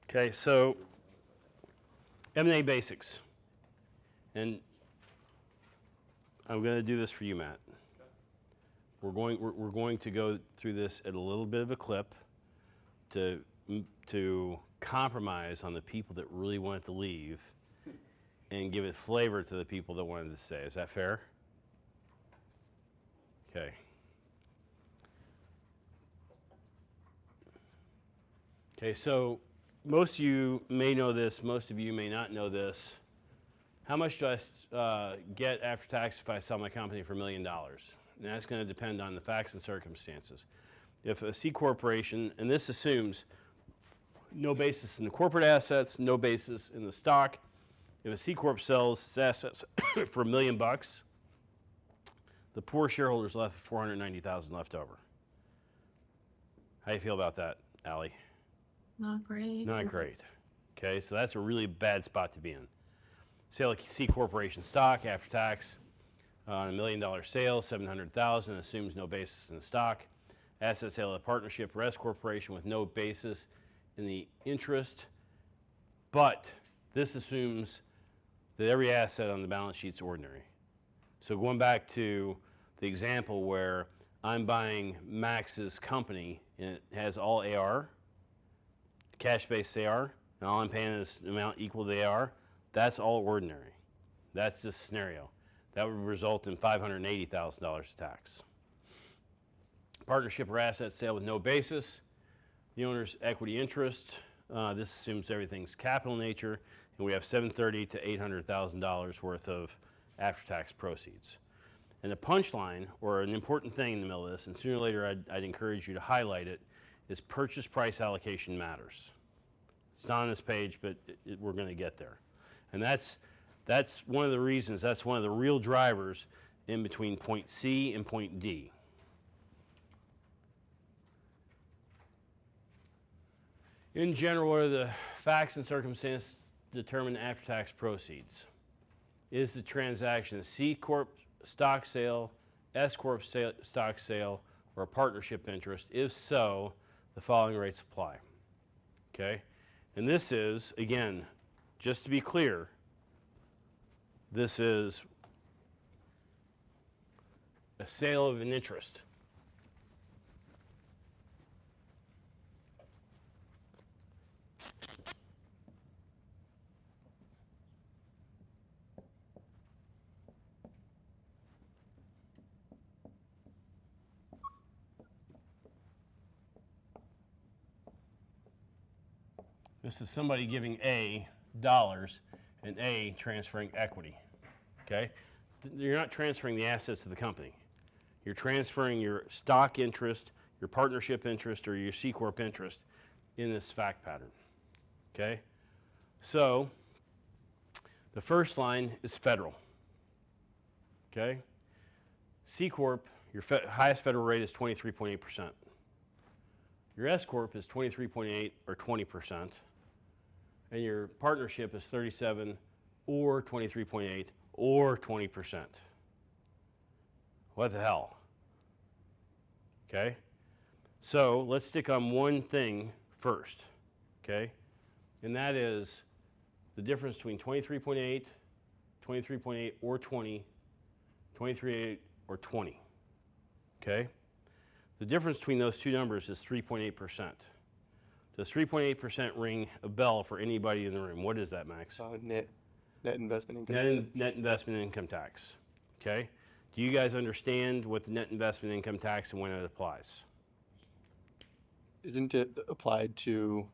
Okay, so M&A Basics. And I'm going to do this for you, Matt. We're going to go through this at a little bit of a clip to compromise on the people that really wanted to leave and give it flavor to the people that wanted to stay. Is that fair? Okay. Okay, so most of you may know this, most of you may not know this. How much do I get after tax if I sell my company for $1 million? And that's going to depend on the facts and circumstances. If a C corporation, and this assumes no basis in the corporate assets, no basis in the stock. If a C corp sells its assets for $1 million, the poor shareholders left with $490,000 left over. How do you feel about that, Allie? Not great. Not great. Okay, so that's a really bad spot to be in. Sale of C corporation stock after tax on $1 million sale, $700,000 assumes no basis in the stock. Asset sale of partnership or S corporation with no basis in the interest, but this assumes that every asset on the balance sheet is ordinary. So going back to the example where I'm buying Max's company and it has all AR, cash-based AR, and all I'm paying is the amount equal to the AR, that's all ordinary. That's this scenario. That would result in $580,000 of tax. Partnership or asset sale with no basis. The owner's equity interest. This assumes everything's capital nature, and we have $730,000 to $800,000 worth of after-tax proceeds. And the punchline, or an important thing in the middle of this, and sooner or later I'd encourage you to highlight it, is purchase price allocation matters. It's not on this page, but we're going to get there. And that's one of the reasons, that's one of the real drivers in between point C and point D. In general, what are the facts and circumstances determine after-tax proceeds? Is the transaction a C Corp stock sale, S Corp stock sale, or a partnership interest? If so, the following rates apply. Okay? And this is, again, just to be clear, this is a sale of an interest. This is somebody giving A dollars and A transferring equity. Okay? You're not transferring the assets of the company. You're transferring your stock interest, your partnership interest, or your C Corp interest in this fact pattern. Okay? So, the first line is federal. Okay? C Corp, your highest federal rate is 23.8%. Your S Corp is 23.8 or 20%. And your partnership is 37 or 23.8 or 20%. What the hell? Okay? So let's stick on one thing first. Okay? And that is the difference between 23.8, 23.8 or 20, 23.8 or 20. Okay? The difference between those two numbers is 3.8%. Does 3.8% ring a bell for anybody in the room? What is that, Max? Net investment income. Net investment income tax. Okay? Do you guys understand what the net investment income tax and when it applies? Isn't it applied to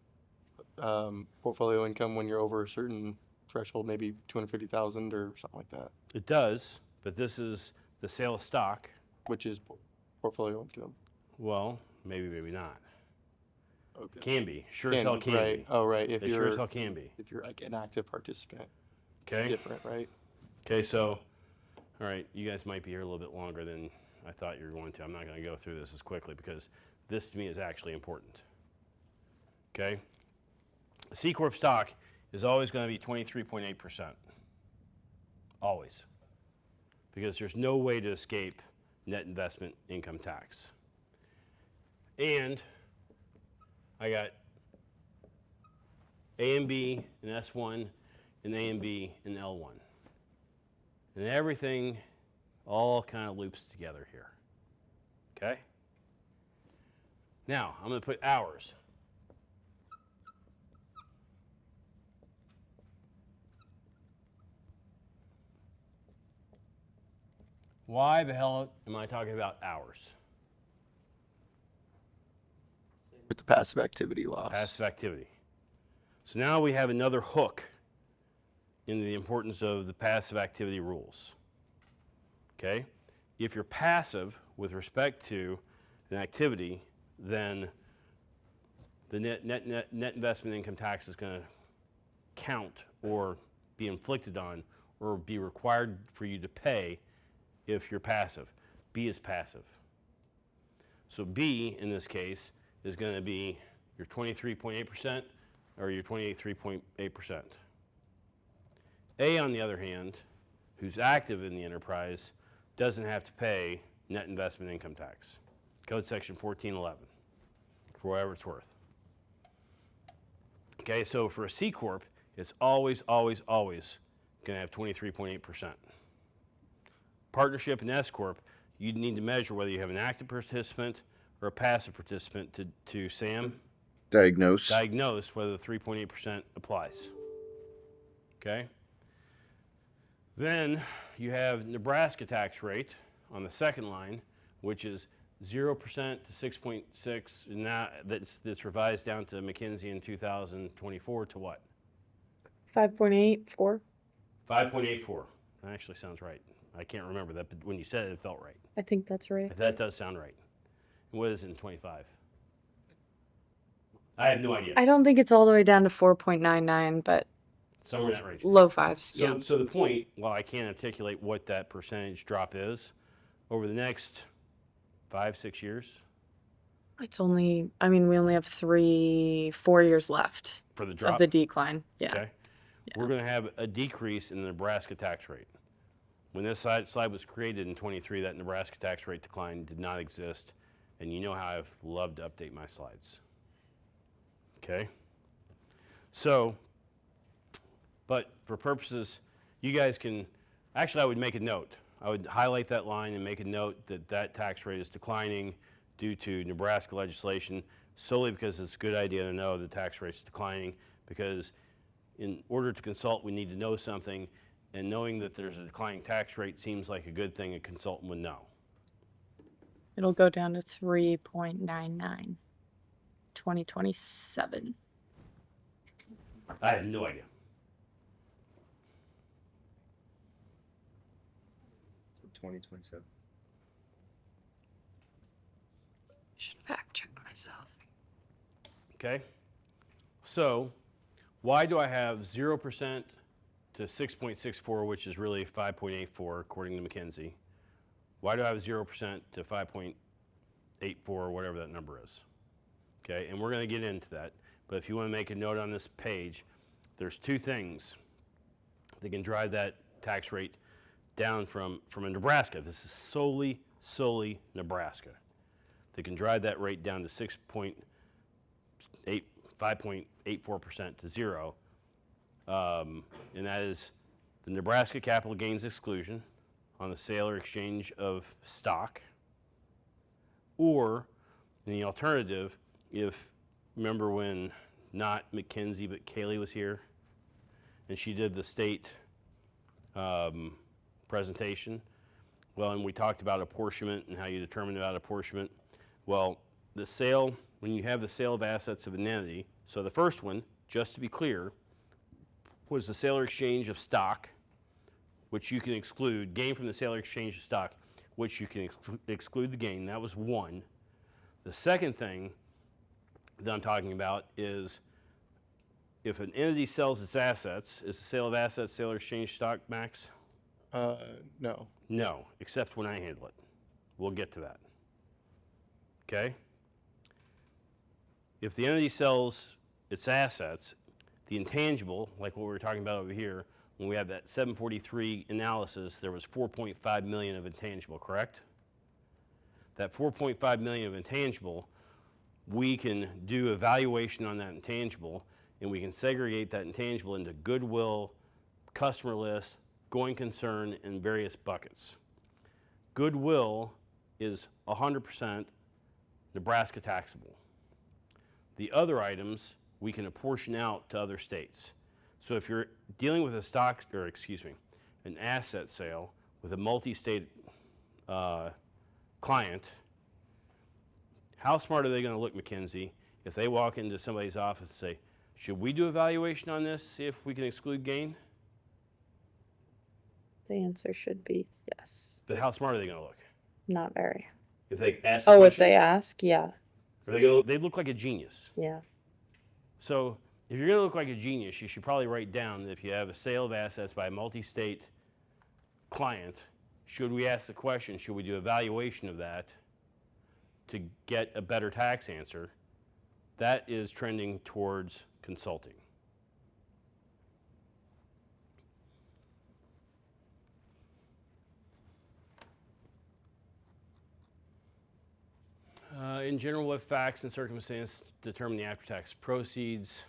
portfolio income when you're over a certain threshold, maybe 250,000 or something like that? It does, but this is the sale of stock. Which is portfolio income. Well, maybe not. Okay. Can be. Sure as hell can right. be. Oh, right. If It you're sure as hell can be. If you're like an active participant, Okay. it's different, right? Okay, so, all right, you guys might be here a little bit longer than I thought you were going to. I'm not going to go through this as quickly because this to me is actually important. Okay? A C Corp stock is always going to be 23.8%. Always. Because there's no way to escape net investment income tax. And I got A and B in S1 and A and B in L1. And everything all kind of loops together here. Okay? Now, I'm going to put hours. Why the hell am I talking about hours? With the passive activity loss. Passive activity. So now we have another hook in the importance of the passive activity rules. Okay? If you're passive with respect to an activity, then the net investment income tax is going to count or be inflicted on or be required for you to pay if you're passive. B is passive. So B, in this case, is going to be your 23.8% or your 23.8%. A, on the other hand, who's active in the enterprise, doesn't have to pay net investment income tax. Code section 1411, for whatever it's worth. Okay, so for a C Corp, it's always, always, always going to have 23.8%. Partnership and S Corp, you need to measure whether you have an active participant or a passive participant to Sam, Diagnose. whether the 3.8% applies. Okay? Then you have Nebraska tax rate on the second line, which is 0% to 6.6, and now that's revised down to McKinsey in 2024 to what? 5.84. 5.84. That actually sounds right. I can't remember that, but when you said it, it felt right. I think that's right. That does sound right. What is it in 25? I have no idea. I don't think it's all the way down to 4.99, but Somewhere in that range. low fives. So, Yeah. so the point, while I can't articulate what that percentage drop is, over the next 5-6 years It's only, I mean, we only have 4 years left for the drop, of the decline. Yeah. okay, we're going to have a decrease in the Nebraska tax rate. When this slide was created in 23, that Nebraska tax rate decline did not exist, and you know how I've loved to update my slides. Okay? So, but for purposes, you guys can, actually I would make a note. I would highlight that line and make a note that that tax rate is declining due to Nebraska legislation, solely because it's a good idea to know the tax rate's declining, because in order to consult, we need to know something, and knowing that there's a declining tax rate seems like a good thing a consultant would know. It'll go down to 3.99, 2027. I have no idea. 2027. Should fact check myself. Okay? So, why do I have 0% to 6.64, which is really 5.84 according to McKinsey? Why do I have 0% to 5.84, or whatever that number is? Okay, and we're going to get into that. But if you want to make a note on this page, there's two things that can drive that tax rate down from a Nebraska. This is solely Nebraska. That can drive that rate down to 5.84% to 0. And that is the Nebraska capital gains exclusion on the sale or exchange of stock, or in the alternative, if, remember when not McKinsey but Kaylee was here and she did the state presentation, well, and we talked about apportionment and how you determine about apportionment. Well, the sale, when you have the sale of assets of an entity, so the first one, just to be clear, was the sale or exchange of stock, which you can exclude, gain from the sale or exchange of stock, which you can exclude the gain. That was one. The second thing that I'm talking about is if an entity sells its assets, is the sale of assets sale or exchange stock, Max? No. No, except when I handle it. We'll get to that. Okay? If the entity sells its assets, the intangible, like what we were talking about over here, when we had that 743 analysis, there was 4.5 million of intangible, correct? That 4.5 million of intangible, we can do evaluation on that intangible and we can segregate that intangible into goodwill, customer list, going concern, and various buckets. Goodwill is 100% Nebraska taxable. The other items we can apportion out to other states. So if you're dealing with an asset sale with a multi-state client, how smart are they going to look, McKinsey, if they walk into somebody's office and say, should we do a valuation on this, see if we can exclude gain? The answer should be yes. But how smart are they going to look? Not very. If they ask the Oh, if question, they ask, yeah. they look like a genius. Yeah. So if you're going to look like a genius, you should probably write down that if you have a sale of assets by a multi-state client, should we ask the question, should we do a valuation of that to get a better tax answer? That is trending towards consulting. In general, what facts and circumstances determine the after-tax proceeds?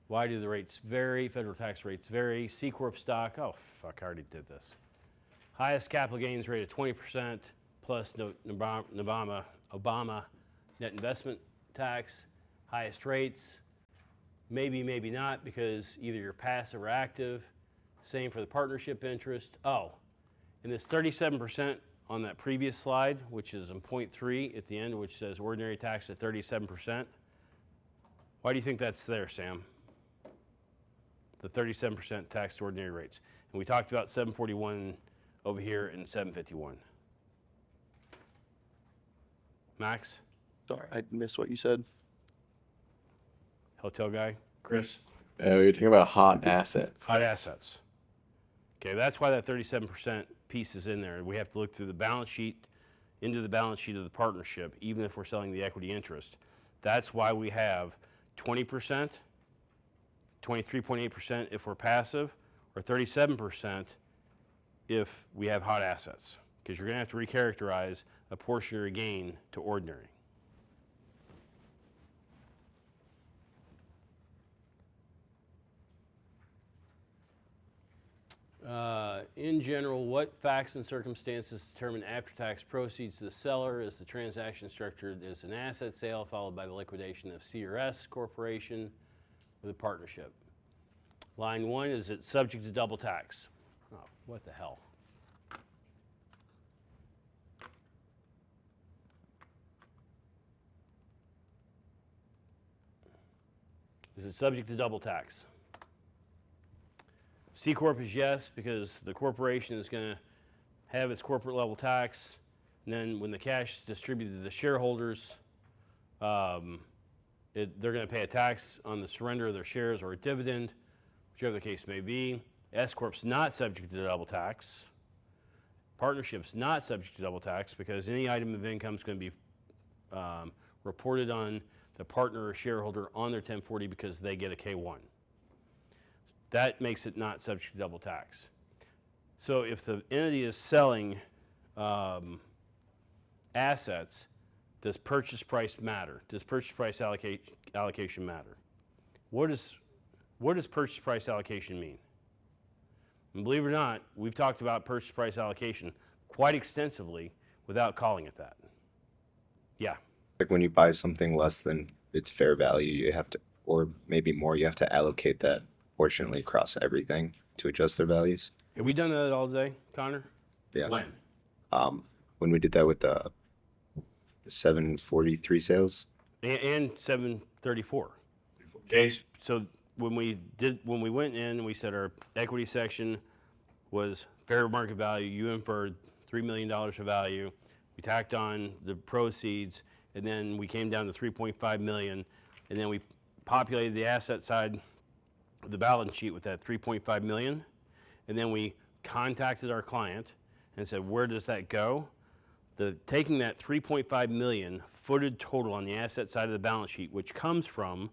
Why do the rates vary? Federal tax rates vary. C Corp stock, oh fuck, I already did this. Highest capital gains rate of 20% plus Obama net investment tax. Highest rates, maybe, maybe not, because either you're passive or active. Same for the partnership interest. Oh, and this 37% on that previous slide, which is in point 3 at the end, which says ordinary tax at 37%. Why do you think that's there, Sam? The 37% tax to ordinary rates. And we talked about 741 over here and 751. Max? Sorry, I missed what you said. Hotel guy? Chris? We were talking about hot assets. Hot assets. Okay, that's why that 37% piece is in there. We have to look through the balance sheet, into the balance sheet of the partnership, even if we're selling the equity interest. That's why we have 20%, 23.8% if we're passive, or 37% if we have hot assets, because you're going to have to recharacterize a portion of your gain to ordinary. In general, what facts and circumstances determine after-tax proceeds to the seller? Is the transaction structured as an asset sale followed by the liquidation of C or S corporation with a partnership? Line 1, is it subject to double tax? Oh, what the hell? Is it subject to double tax? C Corp is yes, because the corporation is going to have its corporate level tax, and then when the cash is distributed to the shareholders, they're going to pay a tax on the surrender of their shares or a dividend, whichever the case may be. S Corp's not subject to double tax. Partnership's not subject to double tax because any item of income is going to be reported on the partner or shareholder on their 1040 because they get a K1. That makes it not subject to double tax. So if the entity is selling assets, does purchase price matter? Does purchase price allocation matter? What does purchase price allocation mean? And believe it or not, we've talked about purchase price allocation quite extensively without calling it that. Yeah. Like when you buy something less than its fair value, you have to, or maybe more, you have to allocate that proportionally across everything to adjust their values. Have we done that all day, Connor? Yeah. When? When we did that with the 743 sales. And 734. Okay, so when we went in and we said our equity section was fair market value, you inferred $3 million of value. We tacked on the proceeds, and then we came down to 3.5 million, and then we populated the asset side of the balance sheet with that 3.5 million, and then we contacted our client and said, where does that go? Taking that 3.5 million footed total on the asset side of the balance sheet, which comes from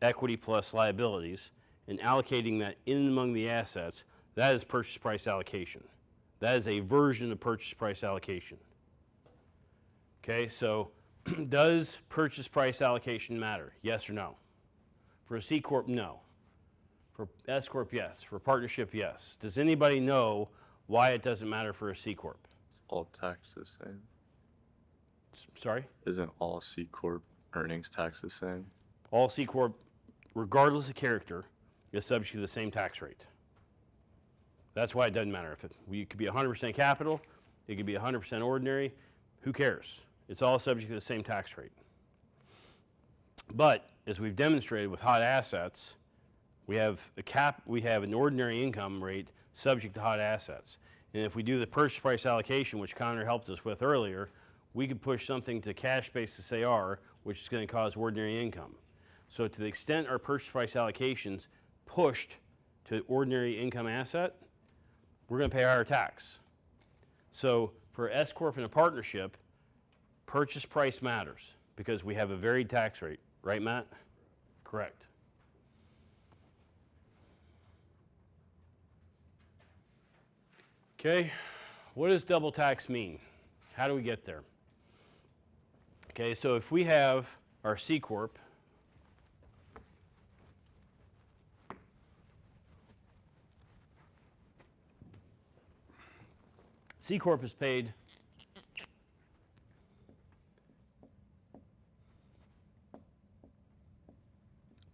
equity plus liabilities, and allocating that in among the assets, that is purchase price allocation. That is a version of purchase price allocation. Okay, so does purchase price allocation matter? Yes or no? For a C Corp, no. For S Corp, yes. For partnership, yes. Does anybody know why it doesn't matter for a C Corp? All tax the same. Sorry? Isn't all C Corp earnings tax the same? All C Corp, regardless of character, is subject to the same tax rate. That's why it doesn't matter. If it could be 100% capital, it could be 100% ordinary, who cares? It's all subject to the same tax rate. But as we've demonstrated with hot assets, we have an ordinary income rate subject to hot assets. And if we do the purchase price allocation, which Connor helped us with earlier, we could push something to cash basis AR, which is going to cause ordinary income. So to the extent our purchase price allocations pushed to ordinary income asset, we're going to pay higher tax. So for S Corp and a partnership, purchase price matters because we have a varied tax rate. Right, Matt? Correct. Okay, what does double tax mean? How do we get there? Okay, so if we have our C Corp, C Corp is paid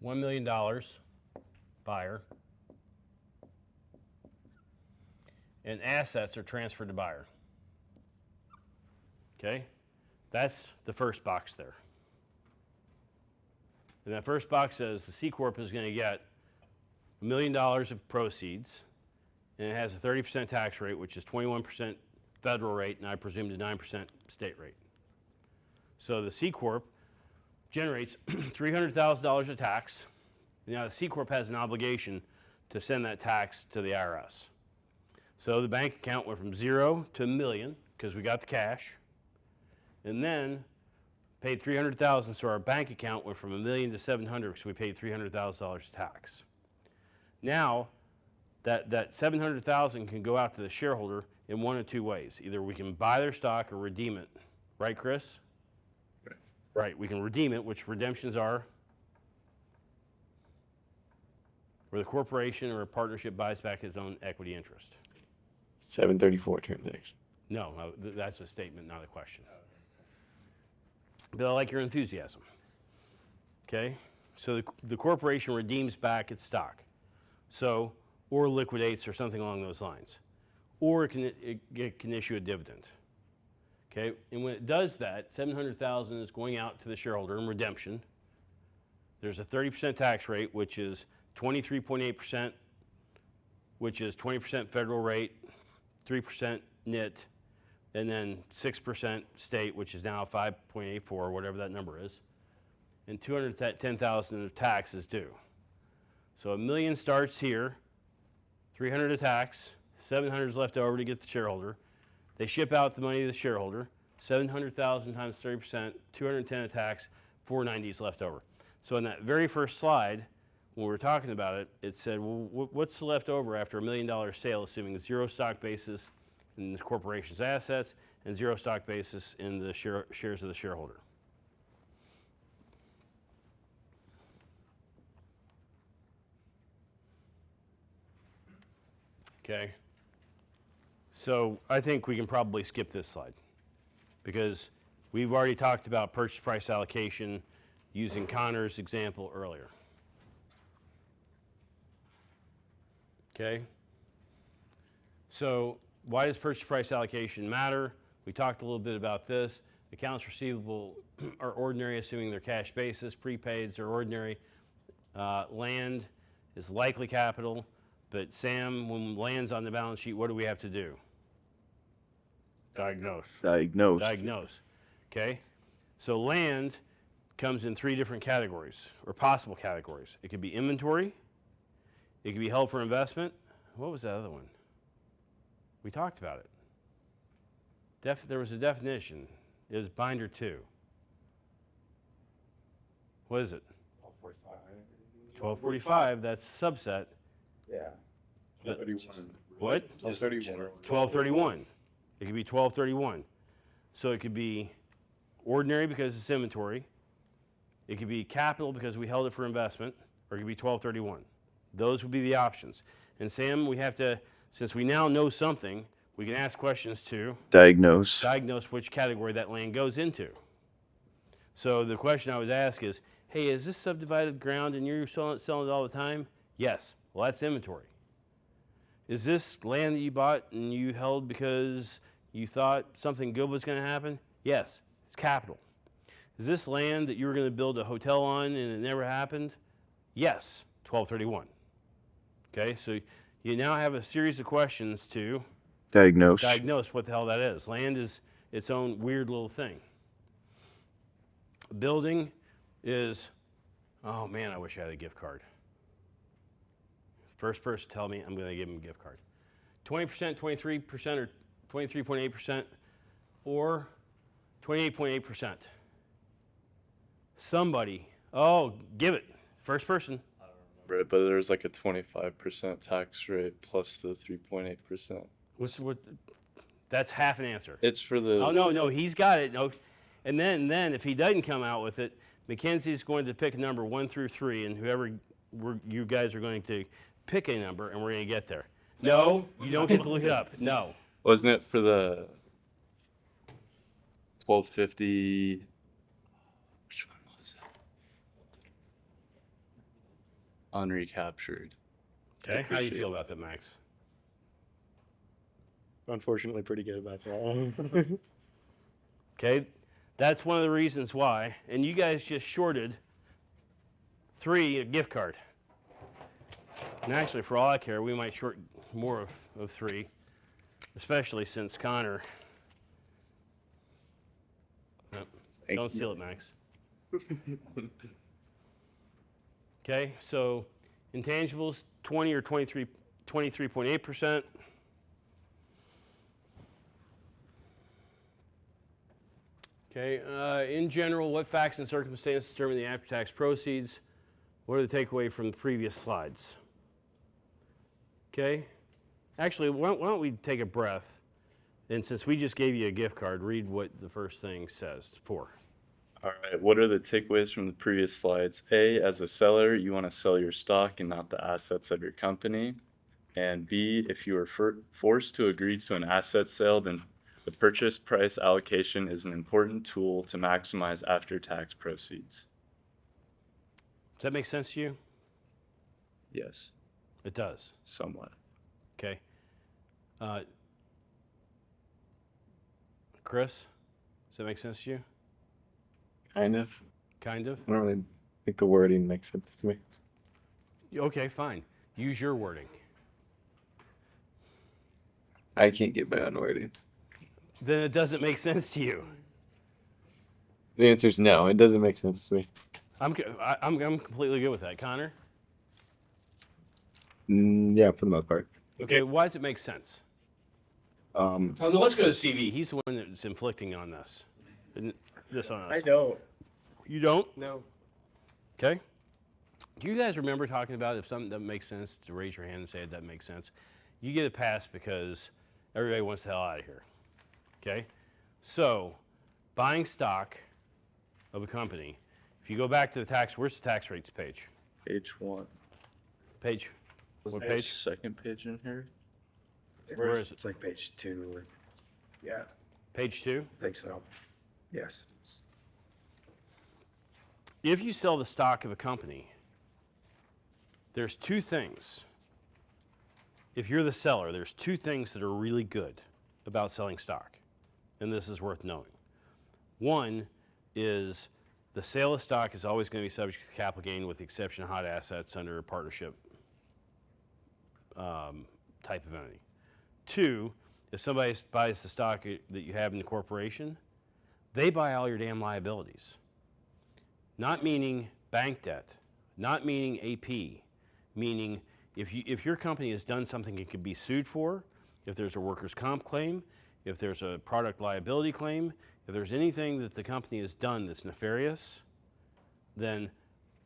$1 million, buyer, and assets are transferred to buyer. Okay, that's the first box there. And that first box says the C Corp is going to get $1 million of proceeds, and it has a 30% tax rate, which is 21% federal rate, and I presume the 9% state rate. So the C Corp generates $300,000 of tax. Now the C Corp has an obligation to send that tax to the IRS. So the bank account went from 0 to $1 million because we got the cash, and then paid $300,000. So our bank account went from $1 million to $700,000 because we paid $300,000 of tax. Now that $700,000 can go out to the shareholder in one of two ways. Either we can buy their stock or redeem it. Right, Chris? Right, we can redeem it, which redemptions are where the corporation or a partnership buys back its own equity interest. 734 transaction. No, that's a statement, not a question. But I like your enthusiasm. Okay, so the corporation redeems back its stock, so or liquidates or something along those lines, or it can issue a dividend. Okay, and when it does that, $700,000 is going out to the shareholder in redemption. There's a 30% tax rate, which is 23.8%, which is 20% federal rate, 3% NIT, and then 6% state, which is now 5.84, whatever that number is, and $210,000 of tax is due. So $1 million starts here, $300 of tax, $700 is left over to get the shareholder. They ship out the money to the shareholder, $700,000 times 30%, $210 of tax, $490 is left over. So in that very first slide, when we were talking about it, it said, well, what's left over after $1 million sale, assuming 0 stock basis in the corporation's assets and 0 stock basis in the shares of the shareholder? Okay. So I think we can probably skip this slide because we've already talked about purchase price allocation using Connor's example earlier. Okay. So why does purchase price allocation matter? We talked a little bit about this. Accounts receivable are ordinary, assuming they're cash basis. Prepaids are ordinary. Land is likely capital. But Sam, when land's on the balance sheet, what do we have to do? Diagnose. Diagnose. Okay? So land comes in 3 different categories, or possible categories. It could be inventory. It could be held for investment. What was that other one? We talked about it. There was a definition. It was binder 2. What is it? 1245. 1245, that's a subset. Yeah. 1231. What? 1231. 1231. It could be 1231. So it could be ordinary because it's inventory. It could be capital because we held it for investment, or it could be 1231. Those would be the options. And Sam, we have to, since we now know something, we can ask questions to Diagnose. diagnose which category that land goes into. So the question I would ask is, hey, is this subdivided ground and you're selling it all the time? Yes. Well, that's inventory. Is this land that you bought and you held because you thought something good was going to happen? Yes. It's capital. Is this land that you were going to build a hotel on and it never happened? Yes. 1231. Okay, so you now have a series of questions to Diagnose. diagnose what the hell that is. Land is its own weird little thing. Building is, oh man, I wish I had a gift card. First person tell me, I'm going to give him a gift card. 20%, 23%, or 23.8%, or 28.8%. Somebody, oh, give it. First person. Right, but there's like a 25% tax rate plus the 3.8%. What? That's half an answer. It's for the. Oh no, he's got it. No, and then if he doesn't come out with it, Mackenzie's going to pick a number 1 through 3, and whoever you guys are going to pick a number, and we're going to get there. No, you don't get to look it up. No. Wasn't it for the 1250? Which one was it? Unrecaptured. Okay, how do you feel about that, Max? Unfortunately, pretty good about that. Okay, that's one of the reasons why. And you guys just shorted 3 a gift card. And actually, for all I care, we might short more of 3, especially since Connor. Nope, don't steal it, Max. Okay, so intangibles, 20 or 23.8%. Okay, in general, what facts and circumstances determine the after-tax proceeds? What are the takeaway from the previous slides? Okay, actually, why don't we take a breath? And since we just gave you a gift card, read what the first thing says. 4. All right, what are the takeaways from the previous slides? A, as a seller, you want to sell your stock and not the assets of your company. And B, if you are forced to agree to an asset sale, then the purchase price allocation is an important tool to maximize after-tax proceeds. Does that make sense to you? Yes, It does. somewhat. Okay. Chris, does that make sense to you? Kind of. Kind of? I don't really think the wording makes sense to me. Okay, fine. Use your wording. I can't get my own wording. Then it doesn't make sense to you. The answer is no. It doesn't make sense to me. I'm completely good with that. Connor? Yeah, for the most part. Okay, why does it make sense? Oh, no, let's go to CV. He's the one that's inflicting on this. This on us. don't. You don't? No. Okay. Do you guys remember talking about if something doesn't make sense, to raise your hand and say it doesn't make sense? You get a pass because everybody wants the hell out of here. Okay? So, buying stock of a company, if you go back to the tax, where's the tax rates page? Page 1. Page, Was what the page? second page in here? Where is it? It's like page 2. Yeah, Page 2? I think so. Yes. If you sell the stock of a company, there's 2 things. If you're the seller, there's 2 things that are really good about selling stock, and this is worth knowing. One is the sale of stock is always going to be subject to capital gain with the exception of hot assets under a partnership type of entity. 2, if somebody buys the stock that you have in the corporation, they buy all your damn liabilities. Not meaning bank debt, not meaning AP, meaning if your company has done something it could be sued for, if there's a workers' comp claim, if there's a product liability claim, if there's anything that the company has done that's nefarious, then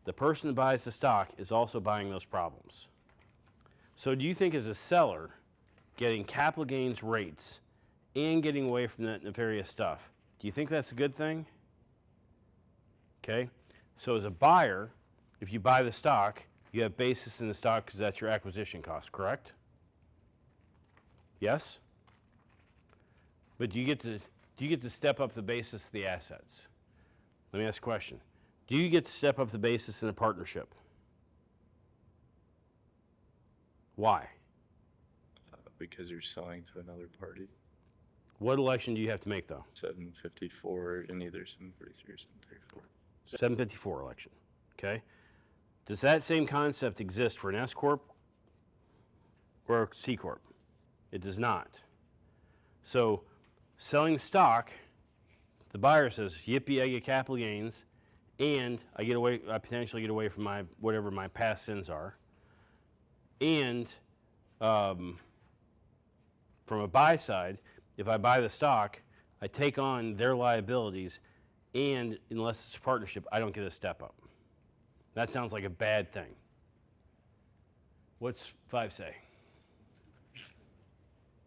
the person that buys the stock is also buying those problems. So do you think as a seller, getting capital gains rates and getting away from that nefarious stuff, do you think that's a good thing? Okay, so as a buyer, if you buy the stock, You have basis in the stock because that's your acquisition cost, correct? Yes? But do you get to step up the basis of the assets? Let me ask a question. Do you get to step up the basis in a partnership? Why? Because you're selling to another party. What election do you have to make though? 754 in either 743 or 734. 754 election, okay? Does that same concept exist for an S Corp or a C Corp? It does not. So selling stock, the buyer says, yippee, I get capital gains, and I potentially get away from whatever my past sins are. And from a buy side, if I buy the stock, I take on their liabilities, and unless it's a partnership, I don't get a step up. That sounds like a bad thing. What's 5 say?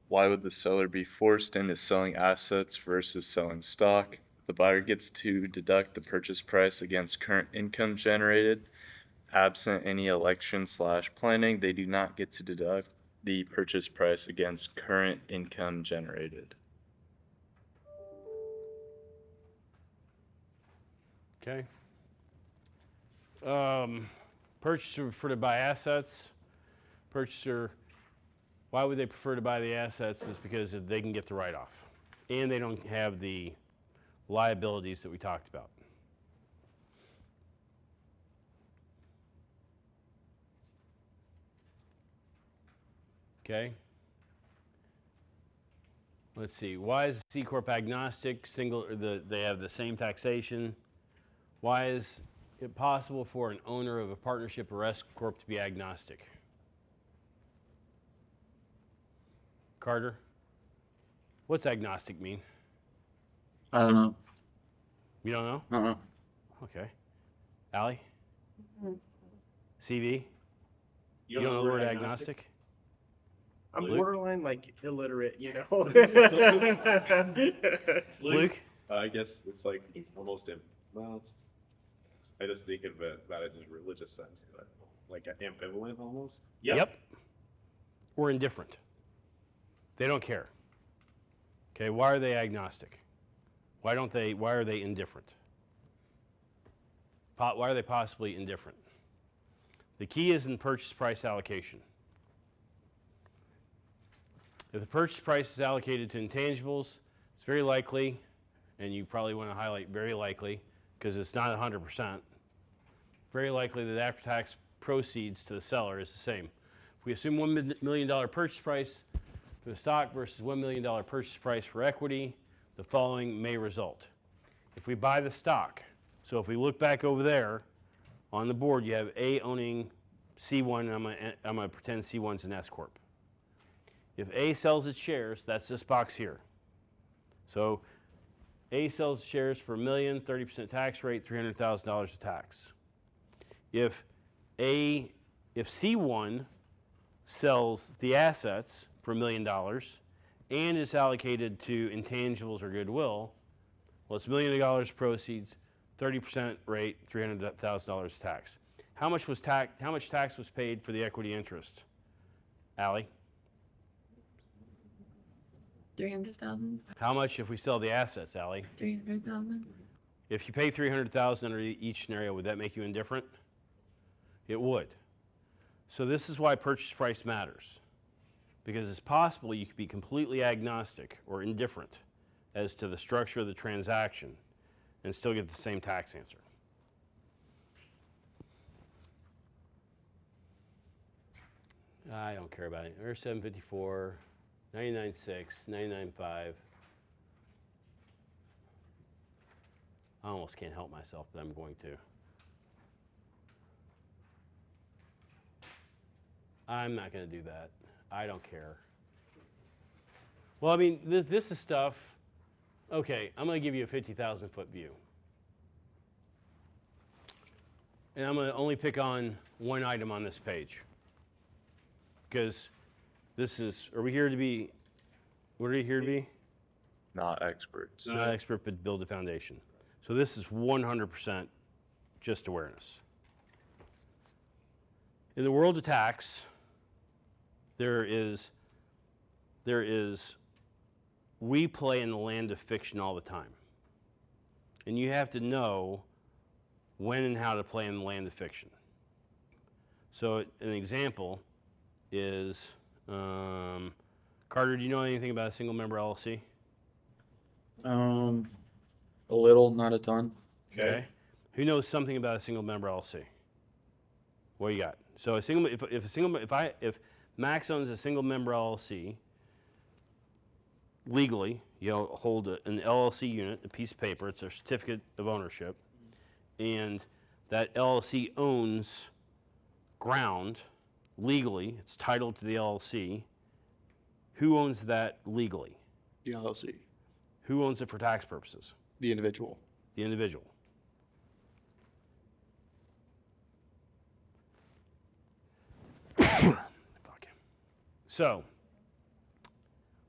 Why would the seller be forced into selling assets versus selling stock? The buyer gets to deduct the purchase price against current income generated. Absent any election/planning, they do not get to deduct the purchase price against current income generated. Okay. Purchaser prefer to buy assets. Purchaser, why would they prefer to buy the assets? Is because they can get the write-off, and they don't have the liabilities that we talked about. Okay. Let's see. Why is C Corp agnostic? They have the same taxation. Why is it possible for an owner of a partnership or S Corp to be agnostic? Carter, what's agnostic mean? I don't know. You don't know? Uh-uh. Okay. Allie? CV? You don't know the word agnostic? I'm Luke? borderline like illiterate, you know. Luke? I guess it's like almost well, I just think of it about it in a religious sense, but like ambivalent almost. Yep. Or indifferent. They don't care. Okay, why are they agnostic? Why are they indifferent? Why are they possibly indifferent? The key is in purchase price allocation. If the purchase price is allocated to intangibles, it's very likely, and you probably want to highlight very likely, because it's not 100%, very likely that after-tax proceeds to the seller is the same. If we assume $1 million purchase price for the stock versus $1 million purchase price for equity, the following may result. If we buy the stock, so if we look back over there on the board, you have A owning C1, and I'm going to pretend C1's an S Corp. If A sells its shares, that's this box here. So A sells shares for $1 million, 30% tax rate, $300,000 of tax. If C1 sells the assets for $1 million and is allocated to intangibles or goodwill, well, it's $1 million proceeds, 30% rate, $300,000 of tax. How much tax was paid for the equity interest? Allie? 300,000. How much if we sell the assets, Allie? 300,000. If you pay 300,000 under each scenario, would that make you indifferent? It would. So this is why purchase price matters, because it's possible you could be completely agnostic or indifferent as to the structure of the transaction and still get the same tax answer. I don't care about it. There's 754, 99.6, 99.5. I almost can't help myself, but I'm going to. I'm not going to do that. I don't care. Well, I mean, this is stuff. Okay, I'm going to give you a 50,000-foot view. And I'm going to only pick on one item on this page. Because this is, are we here to be, what are we here to be? Not experts. Not expert, but build a foundation. So this is 100% just awareness. In the world of tax, we play in the land of fiction all the time. And you have to know when and how to play in the land of fiction. So an example is, Carter, do you know anything about a single member LLC? A little, not a ton. Okay. Who knows something about a single member LLC? What do you got? So if Max owns a single member LLC, legally, hold an LLC unit, a piece of paper, it's a certificate of ownership, and that LLC owns ground legally, it's titled to the LLC. Who owns that legally? The LLC, Who owns it for tax purposes? the individual. The individual. Fuck. So,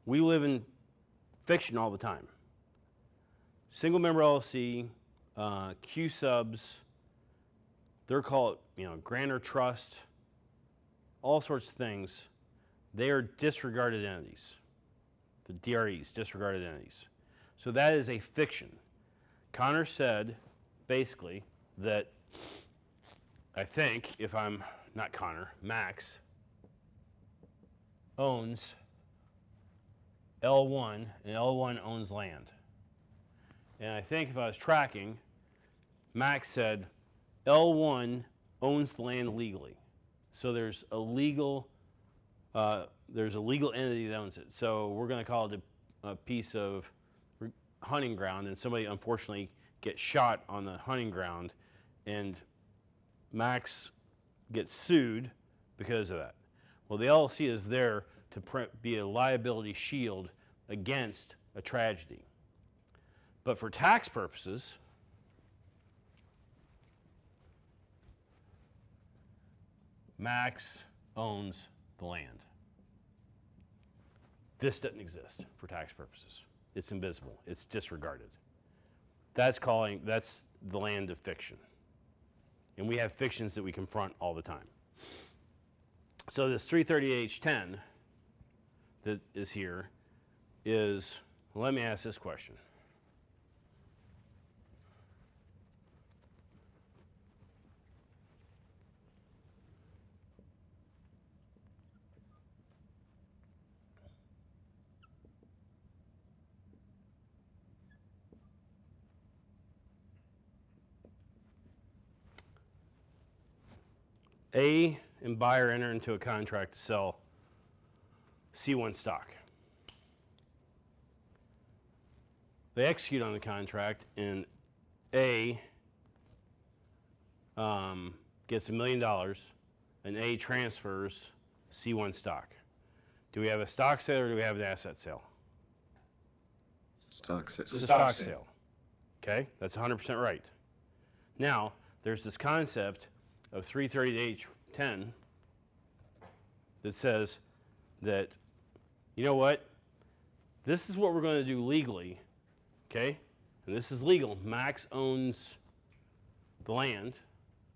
we live in fiction all the time. Single member LLC, Q subs, they're called, grantor trust, all sorts of things. They are disregarded entities. The DREs, disregarded entities. So that is a fiction. Connor said, basically, that I think, if I'm not Connor, Max owns L1, and L1 owns land. And I think if I was tracking, Max said L1 owns the land legally. So there's a legal entity that owns it. So we're going to call it a piece of hunting ground, and somebody unfortunately gets shot on the hunting ground, and Max gets sued because of that. Well, the LLC is there to be a liability shield against a tragedy. But for tax purposes, Max owns the land. This doesn't exist for tax purposes. It's invisible. It's disregarded. That's the land of fiction. And we have fictions that we confront all the time. So this 330H10 that is here is, let me ask this question. A and buyer enter into a contract to sell C1 stock. They execute on the contract, and A gets $1 million, and A transfers C1 stock. Do we have a stock sale or do we have an asset sale? Stock sales. It's a stock sale. Okay, that's 100% right. Now, there's this concept of 330H10 that says that, you know what, this is what we're going to do legally, okay? And this is legal. Max owns the land,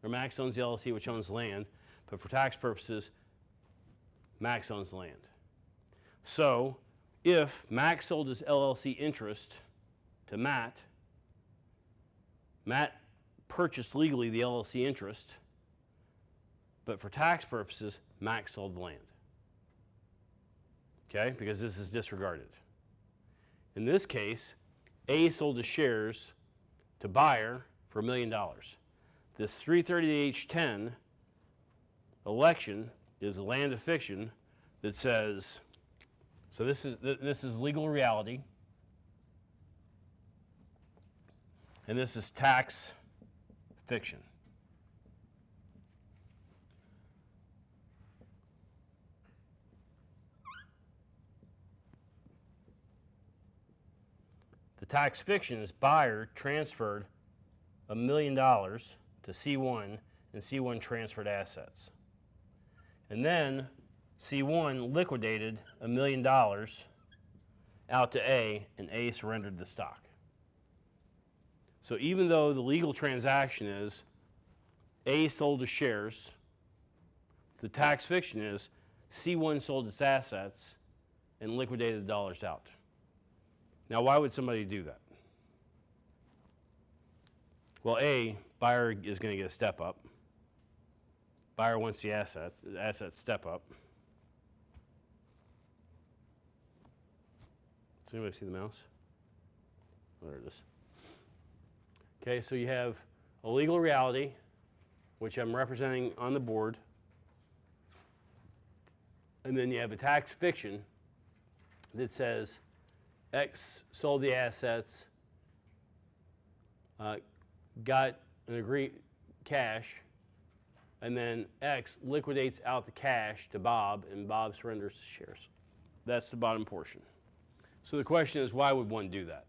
or Max owns the LLC, which owns the land, but for tax purposes, Max owns the land. So, if Max sold his LLC interest to Matt purchased legally the LLC interest, but for tax purposes, Max sold the land. Okay, because this is disregarded. In this case, A sold his shares to buyer for $1 million. This 330H10 election is a land of fiction that says, so this is legal reality, and this is tax fiction. The tax fiction is buyer transferred $1 million to C1, and C1 transferred assets. And then C1 liquidated $1 million out to A, and A surrendered the stock. So even though the legal transaction is A sold his shares The tax fiction is C1 sold its assets and liquidated the dollars out. Now, why would somebody do that? Well, A, buyer is going to get a step up. Buyer wants the assets step up. Does anybody see the mouse? Oh, there it is. Okay, so you have a legal reality, which I'm representing on the board. And then you have a tax fiction that says X sold the assets, got an agreed cash, and then X liquidates out the cash to Bob, and Bob surrenders the shares. That's the bottom portion. So the question is, why would one do that?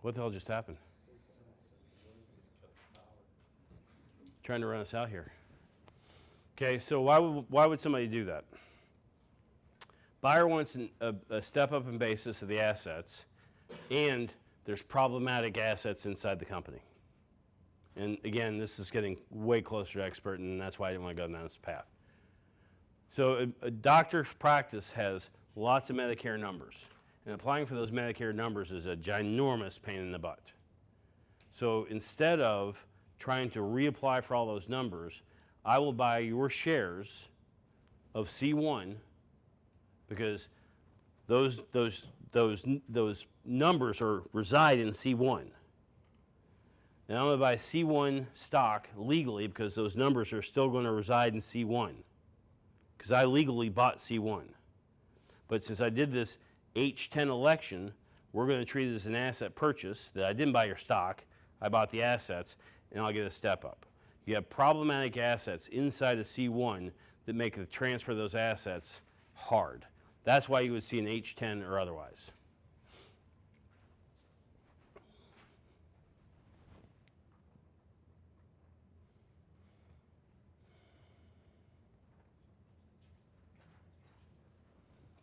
What the hell just happened? Trying to run us out here. Okay, so why would somebody do that? Buyer wants a step up in basis of the assets, and there's problematic assets inside the company. And again, this is getting way closer to expert, and that's why I didn't want to go down this path. So a doctor's practice has lots of Medicare numbers, and applying for those Medicare numbers is a ginormous pain in the butt. So instead of trying to reapply for all those numbers, I will buy your shares of C1 because those numbers reside in C1. And I'm going to buy C1 stock legally because those numbers are still going to reside in C1 because I legally bought C1. But since I did this H10 election, we're going to treat it as an asset purchase that I didn't buy your stock, I bought the assets, and I'll get a step up. You have problematic assets inside of C1 that make the transfer of those assets hard. That's why you would see an H10 or otherwise.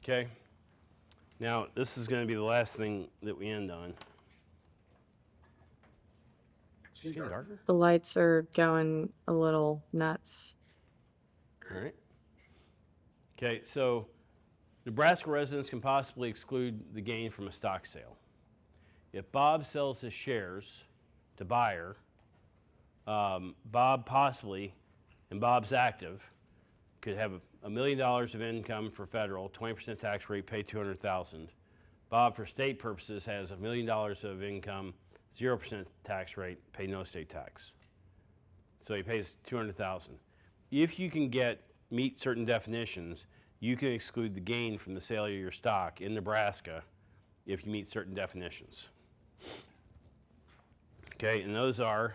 Okay. Now, this is going to be the last thing that we end on. Is it getting darker? The lights are going a little nuts. All right. Okay, so Nebraska residents can possibly exclude the gain from a stock sale. If Bob sells his shares to buyer, Bob possibly, and Bob's active, could have $1 million of income for federal, 20% tax rate, pay $200,000. Bob, for state purposes, has $1 million of income, 0% tax rate, pay no state tax. So he pays $200,000. If you can meet certain definitions, you can exclude the gain from the sale of your stock in Nebraska if you meet certain definitions. Okay, and those are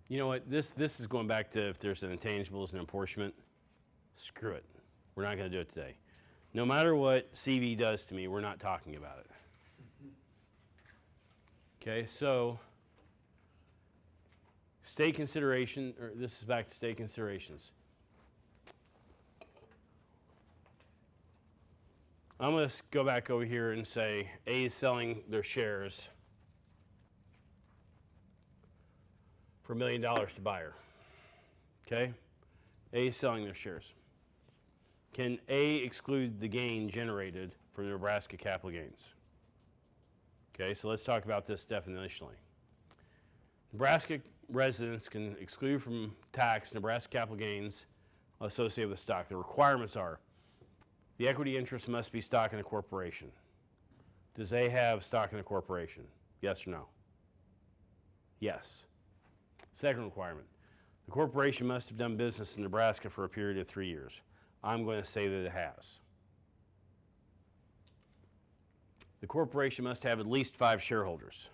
you know what? This is going back to if there's an intangibles and apportionment. Screw it. We're not going to do it today. No matter what CV does to me, we're not talking about it. Okay, so state consideration, or this is back to state considerations. I'm going to go back over here and say A is selling their shares for $1 million to buyer. Okay? A is selling their shares. Can A exclude the gain generated from Nebraska capital gains? Okay, so let's talk about this definitionally. Nebraska residents can exclude from tax Nebraska capital gains associated with stock. The requirements are the equity interest must be stock in a corporation. Does A have stock in a corporation? Yes or no? Yes. Second requirement, the corporation must have done business in Nebraska for a period of 3 years. I'm going to say that it has. The corporation must have at least 5 shareholders.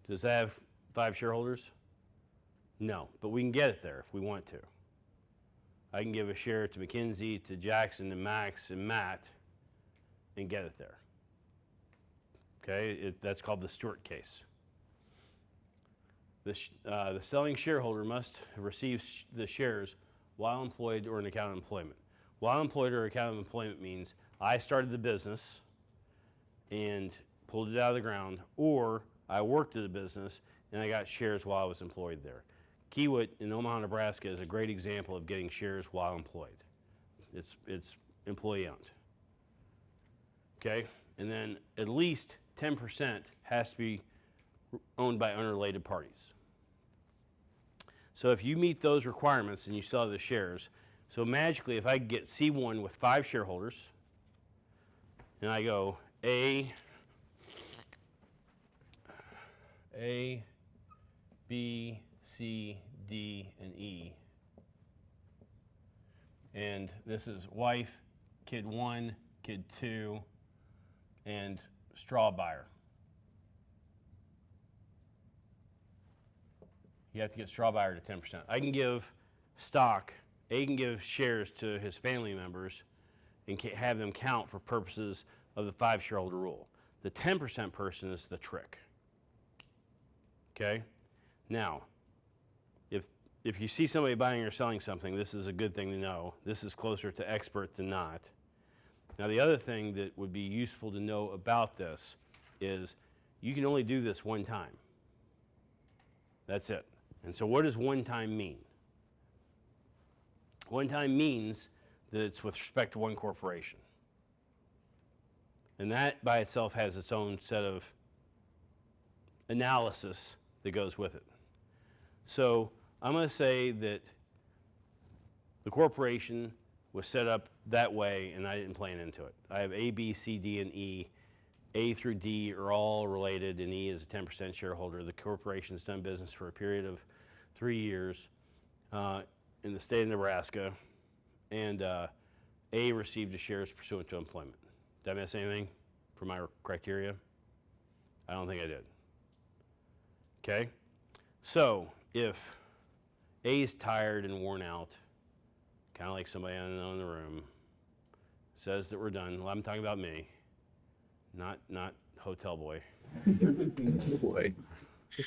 Does that have 5 shareholders? No, but we can get it there if we want to. I can give a share to McKinsey, to Jackson, and Max, and Matt, and get it there. Okay, that's called the Stewart case. The selling shareholder must receive the shares while employed or an account of employment. While employed or account of employment means I started the business and pulled it out of the ground, or I worked at the business and I got shares while I was employed there. Kiewit in Omaha, Nebraska is a great example of getting shares while employed. It's employee owned. Okay? And then at least 10% has to be owned by unrelated parties. So if you meet those requirements and you sell the shares, so magically if I get C1 with 5 shareholders, and I go A, B, C, D, and E, and this is wife, kid 1, kid 2, and straw buyer. You have to get straw buyer to 10%. I can give stock, A can give shares to his family members and have them count for purposes of the 5 shareholder rule. The 10% person is the trick. Okay? Now, if you see somebody buying or selling something, this is a good thing to know. This is closer to expert than not. Now, the other thing that would be useful to know about this is you can only do this one time. That's it. And so what does one time mean? One time means that it's with respect to one corporation. And that by itself has its own set of analysis that goes with it. So I'm going to say that the corporation was set up that way and I didn't plan into it. I have A, B, C, D, and E. A through D are all related and E is a 10% shareholder. The corporation's done business for a period of 3 years in the state of Nebraska, and A received the shares pursuant to employment. Did I miss anything for my criteria? I don't think I did. Okay? So if A is tired and worn out, kind of like somebody I know in the room, says that we're done. Well, I'm talking about me, not hotel boy. Boy.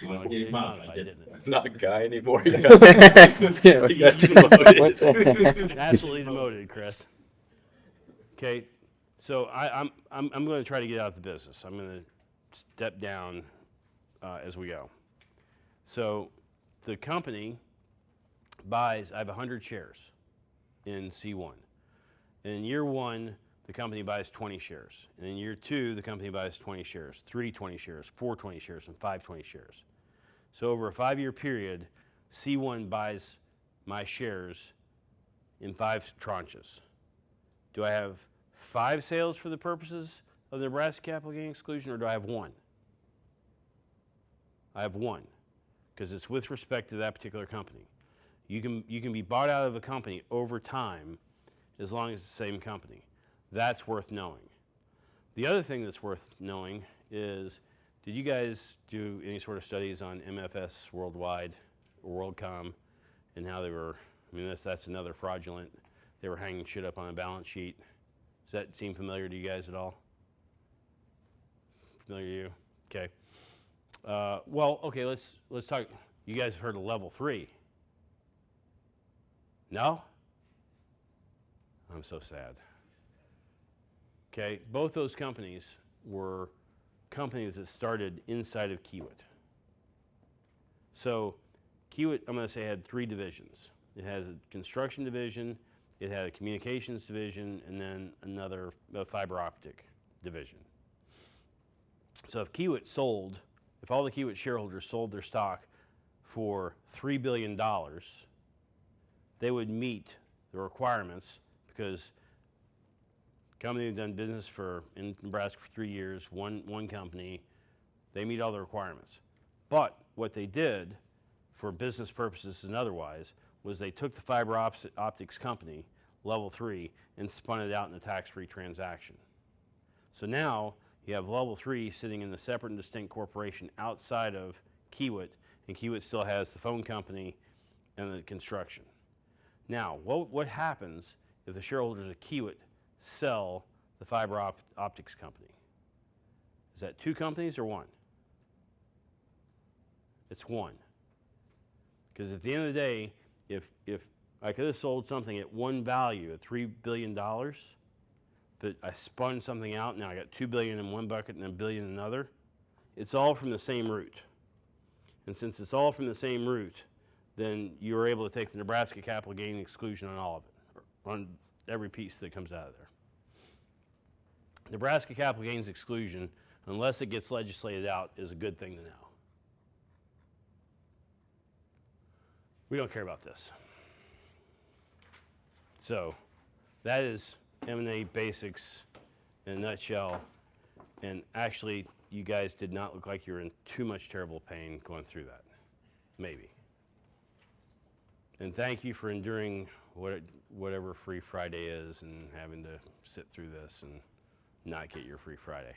Well, you modified, didn't it? Not a guy anymore. Absolutely demoted, Chris. Okay, so I'm going to try to get out of the business. I'm going to step down as we go. So the company buys, I have 100 shares in C1. And in year 1, the company buys 20 shares. And in year 2, the company buys 20 shares, 3 20 shares, 4 20 shares, and 5 20 shares. So over a 5-year period, C1 buys my shares in 5 tranches. Do I have 5 sales for the purposes of the Nebraska capital gain exclusion, or do I have 1? I have 1, because it's with respect to that particular company. You can be bought out of a company over time as long as it's the same company. That's worth knowing. The other thing that's worth knowing is, did you guys do any sort of studies on MFS Worldwide or WorldCom and how they were, I mean, that's another fraudulent, they were hanging shit up on a balance sheet. Does that seem familiar to you guys at all? Familiar to you? Okay. Well, okay, let's talk, you guys have heard of level 3. No? I'm so sad. Okay, both those companies were companies that started inside of Kiewit. So Kiewit, I'm going to say, had 3 divisions. It has a construction division, it had a communications division, and then another fiber optic division. So if Kiewit sold, if all the Kiewit shareholders sold their stock for $3 billion, they would meet the requirements, because the company had done business in Nebraska for 3 years, one company, they meet all the requirements. But what they did, for business purposes and otherwise, was they took the fiber optics company, level 3, and spun it out in a tax-free transaction. So now you have level 3 sitting in a separate and distinct corporation outside of Kiewit, and Kiewit still has the phone company and the construction. Now, what happens if the shareholders of Kiewit sell the fiber optics company? Is that 2 companies or 1? It's 1. Because at the end of the day, if I could have sold something at one value at $3 billion, but I spun something out. Now I got $2 billion in one bucket and $1 billion in another. It's all from the same root. And since it's all from the same root, then you are able to take the Nebraska capital gain exclusion on all of it, on every piece that comes out of there. Nebraska capital gains exclusion, unless it gets legislated out, is a good thing to know. We don't care about this. So that is M&A Basics in a nutshell. And actually, you guys did not look like you were in too much terrible pain going through that. Maybe. And thank you for enduring whatever Free Friday is and having to sit through this and not get your Free Friday.